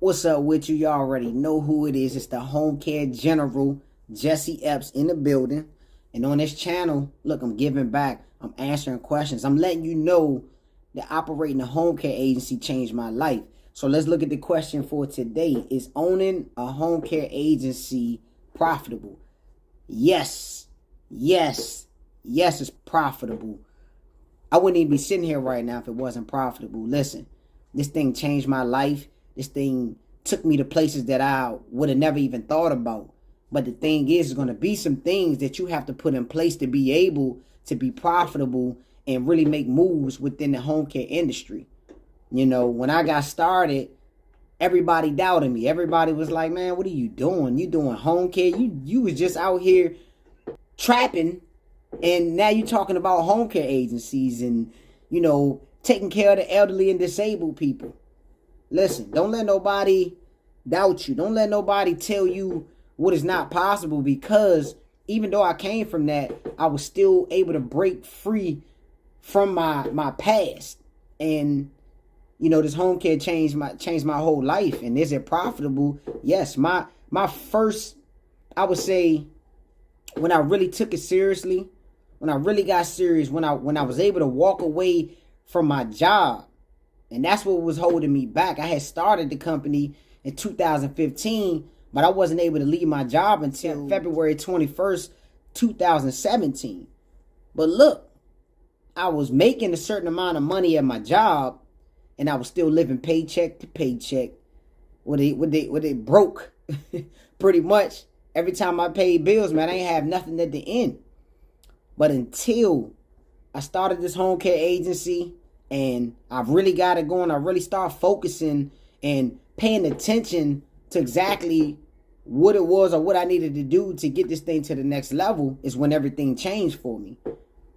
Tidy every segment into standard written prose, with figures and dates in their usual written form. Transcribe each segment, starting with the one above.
What's up with you? You already know who it is. It's the Home Care General, Jesse Epps, in the building. And on this channel, look, I'm giving back. I'm answering questions. I'm letting you know that operating a home care agency changed my life. So let's look at the question for today. Is owning a home care agency profitable? Yes. Yes. Yes, it's profitable. I wouldn't even be sitting here right now if it wasn't profitable. Listen, this thing changed my life. This thing took me to places that I would have never even thought about. But the thing is, there's going to be some things that you have to put in place to be able to be profitable and really make moves within the home care industry. You know, when I got started, everybody doubted me. Everybody was like, man, what are you doing? You doing home care? You was just out here trapping, and now you're talking about home care agencies and, you know, taking care of the elderly and disabled people. Listen, don't let nobody doubt you. Don't let nobody tell you what is not possible, because even though I came from that, I was still able to break free from my past. And, you know, this home care changed my whole life. And is it profitable? Yes. My first, I would say, when I really took it seriously, when I really got serious, when I was able to walk away from my job. And that's what was holding me back. I had started the company in 2015, but I wasn't able to leave my job until February 21st, 2017. But look, I was making a certain amount of money at my job, and I was still living paycheck to paycheck. What they broke. Pretty much every time I paid bills, man, I ain't have nothing at the end. But until I started this home care agency, and I've really got it going, I really start focusing and paying attention to exactly what it was or what I needed to do to get this thing to the next level, is when everything changed for me.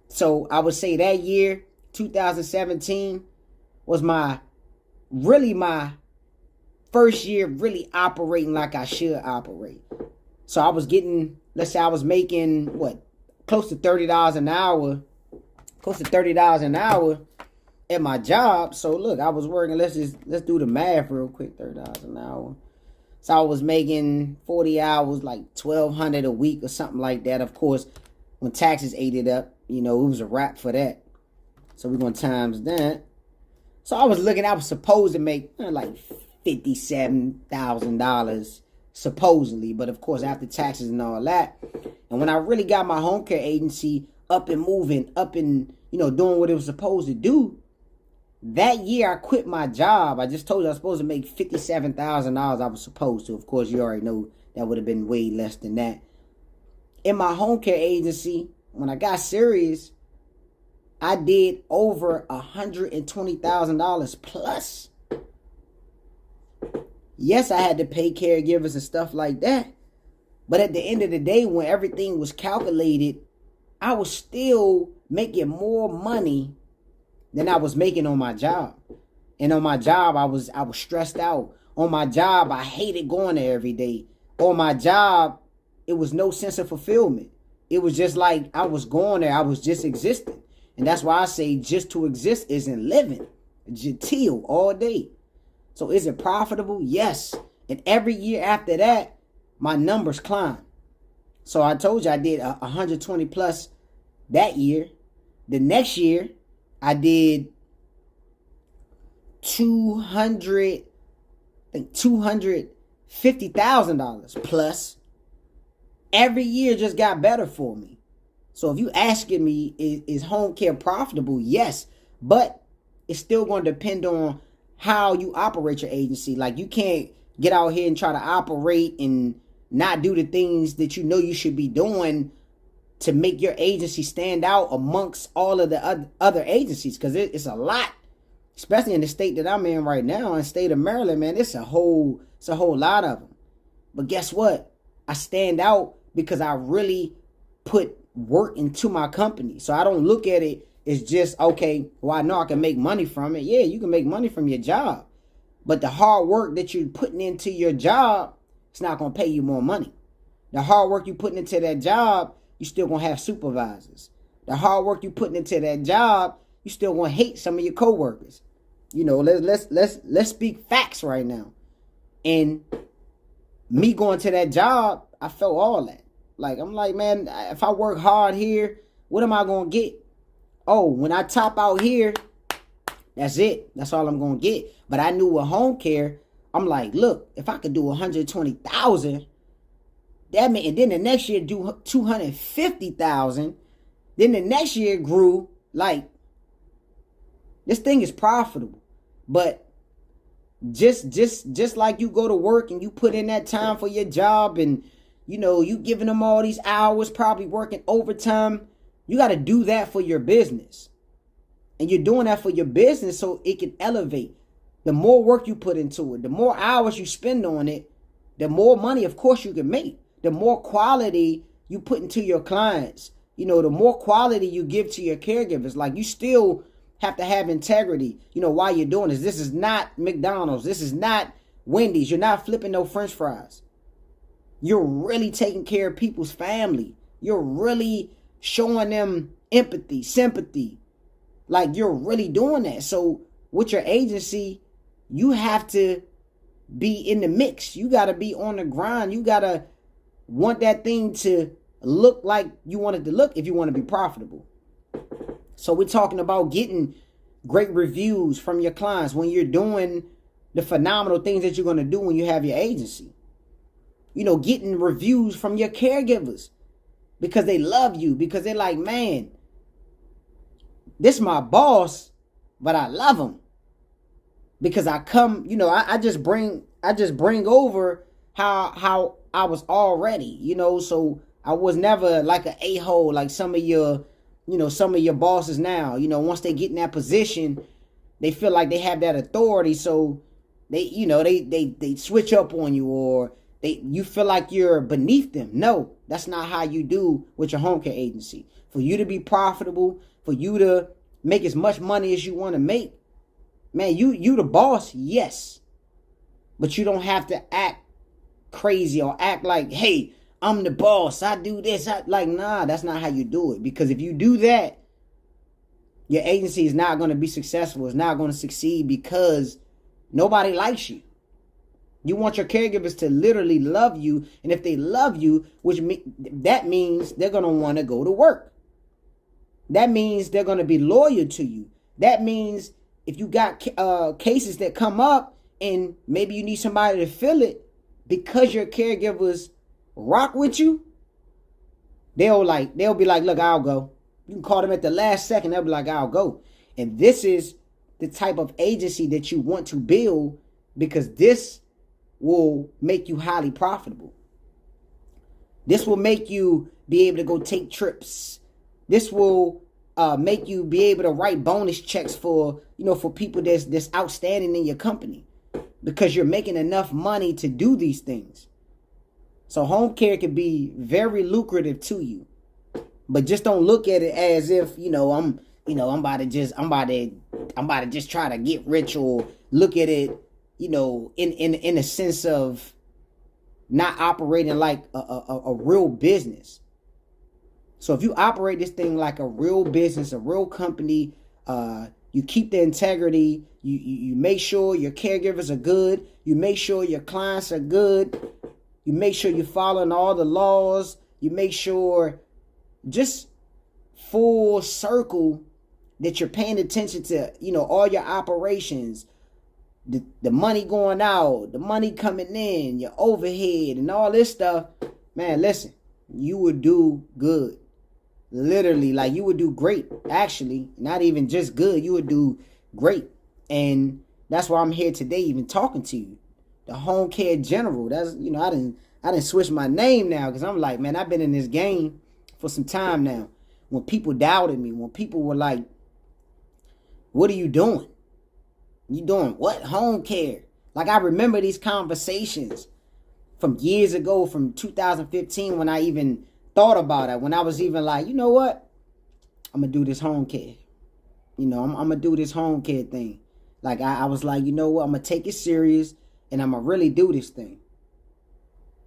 So I would say that year, 2017, was my first year really operating like I should operate. So I was getting, let's say I was making, close to $30 an hour, at my job. So look, I was working, let's do the math real quick, $30 an hour. So I was making 40 hours, like $1,200 a week or something like that. Of course, when taxes ate it up, you know, it was a wrap for that. So we're going to times that. So I was supposed to make like $57,000 supposedly, but of course after taxes and all that. And when I really got my home care agency up and moving, up and, you know, doing what it was supposed to do, that year I quit my job. I just told you I was supposed to make $57,000. I was supposed to. Of course, you already know that would have been way less than that. In my home care agency, when I got serious, I did over $120,000 plus. Yes, I had to pay caregivers and stuff like that. But at the end of the day, when everything was calculated, I was still making more money than I was making on my job. And on my job, I was stressed out. On my job, I hated going there every day. On my job, it was no sense of fulfillment. It was just like I was going there, I was just existing. And that's why I say just to exist isn't living. Genteel all day. So is it profitable? Yes. And every year after that, my numbers climb. So I told you I did 120 plus that year. The next year, I did $250,000 plus. Every year just got better for me. So if you asking me, is home care profitable? Yes, but it's still going to depend on how you operate your agency. Like, you can't get out here and try to operate and not do the things that you know you should be doing to make your agency stand out amongst all of the other agencies, because it's a lot, especially in the state that I'm in right now, in the state of Maryland, man. It's a whole lot of them. But guess what? I stand out because I really put work into my company. So I don't look at it as just, okay, well, I know I can make money from it. Yeah, you can make money from your job, but the hard work that you're putting into your job, it's not going to pay you more money. The hard work you're putting into that job, you still gonna have supervisors. The hard work you putting into that job, you still gonna hate some of your coworkers. You know, let's speak facts right now. And me going to that job, I felt all that. Like, I'm like, man, if I work hard here, what am I going to get? Oh, when I top out here, that's it. That's all I'm going to get. But I knew with home care, I'm like, look, if I could do 120,000, that meant, and then the next year do 250,000, then the next year grew. Like, this thing is profitable. But just like you go to work and you put in that time for your job, and you giving them all these hours, probably working overtime, you got to do that for your business. And you're doing that for your business so it can elevate. The more work you put into it, the more hours you spend on it, the more money, of course, you can make. The more quality you put into your clients, the more quality you give to your caregivers. Like, you still have to have integrity, while you're doing this. This is not McDonald's. This is not Wendy's. You're not flipping no French fries. You're really taking care of people's family. You're really showing them empathy, sympathy. Like, you're really doing that. So with your agency, you have to be in the mix. You got to be on the grind. You got to want that thing to look like you want it to look if you want to be profitable. So we're talking about getting great reviews from your clients when you're doing the phenomenal things that you're going to do when you have your agency. Getting reviews from your caregivers because they love you, because they're like, man, this is my boss, but I love him because I come, I just bring over how I was already, so I was never like an a-hole like some of your bosses now. Once they get in that position, they feel like they have that authority, so they switch up on you, or you feel like you're beneath them. No, that's not how you do with your home care agency. For you to be profitable, for you to make as much money as you want to make, man, you the boss, yes. But you don't have to act crazy or act like, hey, I'm the boss, I do this. Nah, that's not how you do it. Because if you do that, your agency is not going to be successful. It's not going to succeed because nobody likes you. You want your caregivers to literally love you. And if they love you, that means they're going to want to go to work. That means they're going to be loyal to you. That means if you got cases that come up and maybe you need somebody to fill it, because your caregivers rock with you, they'll be like, look, I'll go. You can call them at the last second. They'll be like, I'll go. And this is the type of agency that you want to build, because this will make you highly profitable. This will make you be able to go take trips. This will make you be able to write bonus checks for people that's outstanding in your company, because you're making enough money to do these things. So home care can be very lucrative to you, but just don't look at it as if, I'm about to just try to get rich, or look at it, in a sense of not operating like a real business. So if you operate this thing like a real business, a real company, you keep the integrity, you make sure your caregivers are good, you make sure your clients are good, you make sure you're following all the laws, you make sure, just full circle, that you're paying attention to, all your operations, the money going out, the money coming in, your overhead and all this stuff. Man, listen, you would do good. Literally, like, you would do great. Actually, not even just good, you would do great. And that's why I'm here today even talking to you. The Home Care General. That's, I didn't switch my name now, because I'm like, man, I've been in this game for some time now. When people doubted me, when people were like, what are you doing? You doing what? Home care. Like, I remember these conversations from years ago, from 2015, when I even thought about it, when I was even like, you know what? I'm going to do this home care. I'm going to do this home care thing. Like, I was like, you know what? I'm going to take it serious, and I'm going to really do this thing.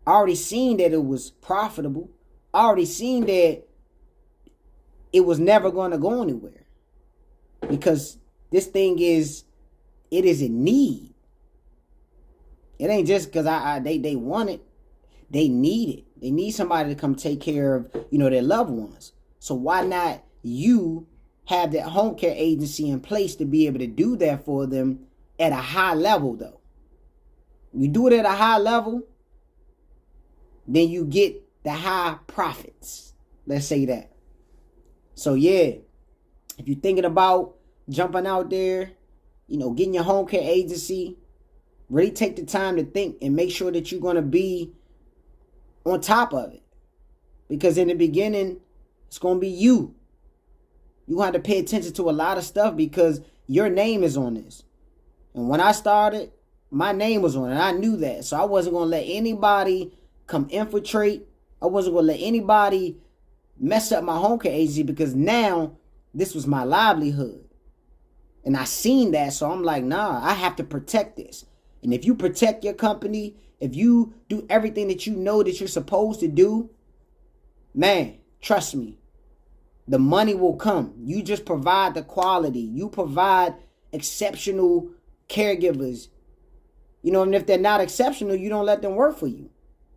I already seen that it was profitable. I already seen that it was never going to go anywhere, because this thing is in need. It ain't just because they want it. They need it. They need somebody to come take care of, their loved ones. So why not you have that home care agency in place to be able to do that for them at a high level, though? You do it at a high level, then you get the high profits. Let's say that. So yeah, if you're thinking about jumping out there, getting your home care agency, really take the time to think and make sure that you're going to be on top of it. Because in the beginning, it's going to be you. You're going to have to pay attention to a lot of stuff because your name is on this. And when I started, my name was on it. I knew that. So I wasn't going to let anybody come infiltrate. I wasn't going to let anybody mess up my home care agency because now this was my livelihood. And I seen that. So I'm like, nah, I have to protect this. And if you protect your company, if you do everything that you know that you're supposed to do, man, trust me, the money will come. You just provide the quality. You provide exceptional caregivers. And if they're not exceptional, you don't let them work for you.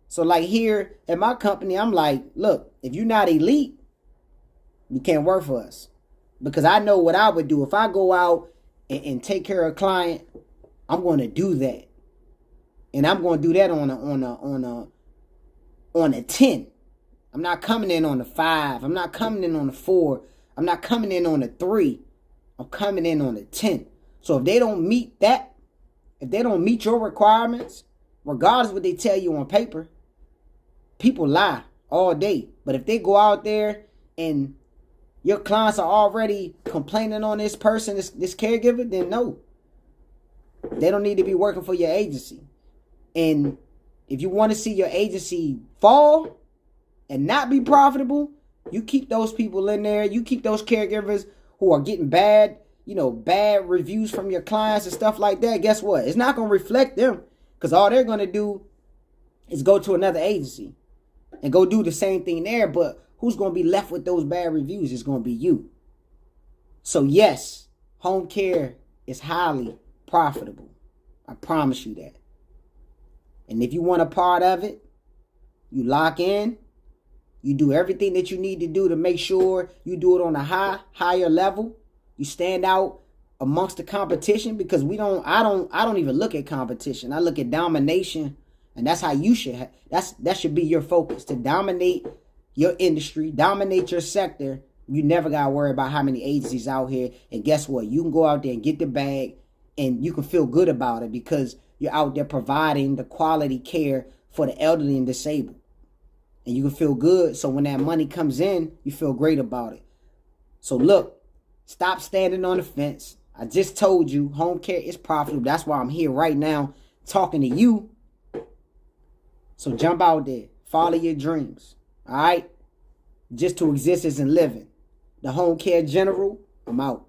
So like here at my company, I'm like, look, if you're not elite, you can't work for us. Because I know what I would do. If I go out and take care of a client, I'm going to do that. And I'm going to do that on a 10. I'm not coming in on a 5. I'm not coming in on a 4. I'm not coming in on a 3. I'm coming in on a 10. So if they don't meet that, if they don't meet your requirements, regardless of what they tell you on paper, people lie all day. But if they go out there and your clients are already complaining on this person, this caregiver, then no. They don't need to be working for your agency. And if you want to see your agency fall and not be profitable, you keep those people in there. You keep those caregivers who are getting bad reviews from your clients and stuff like that. Guess what? It's not going to reflect them because all they're going to do is go to another agency and go do the same thing there. But who's going to be left with those bad reviews? It's going to be you. So yes, home care is highly profitable. I promise you that. And if you want a part of it, you lock in. You do everything that you need to do to make sure you do it on a higher level. You stand out amongst the competition because I don't even look at competition. I look at domination, and that's how you should that should be your focus, to dominate your industry, dominate your sector. You never got to worry about how many agencies out here. And guess what? You can go out there and get the bag and you can feel good about it because you're out there providing the quality care for the elderly and disabled. And you can feel good. So when that money comes in, you feel great about it. So look, stop standing on the fence. I just told you home care is profitable. That's why I'm here right now talking to you. So jump out there. Follow your dreams. All right? Just to exist isn't living. The Home Care General, I'm out.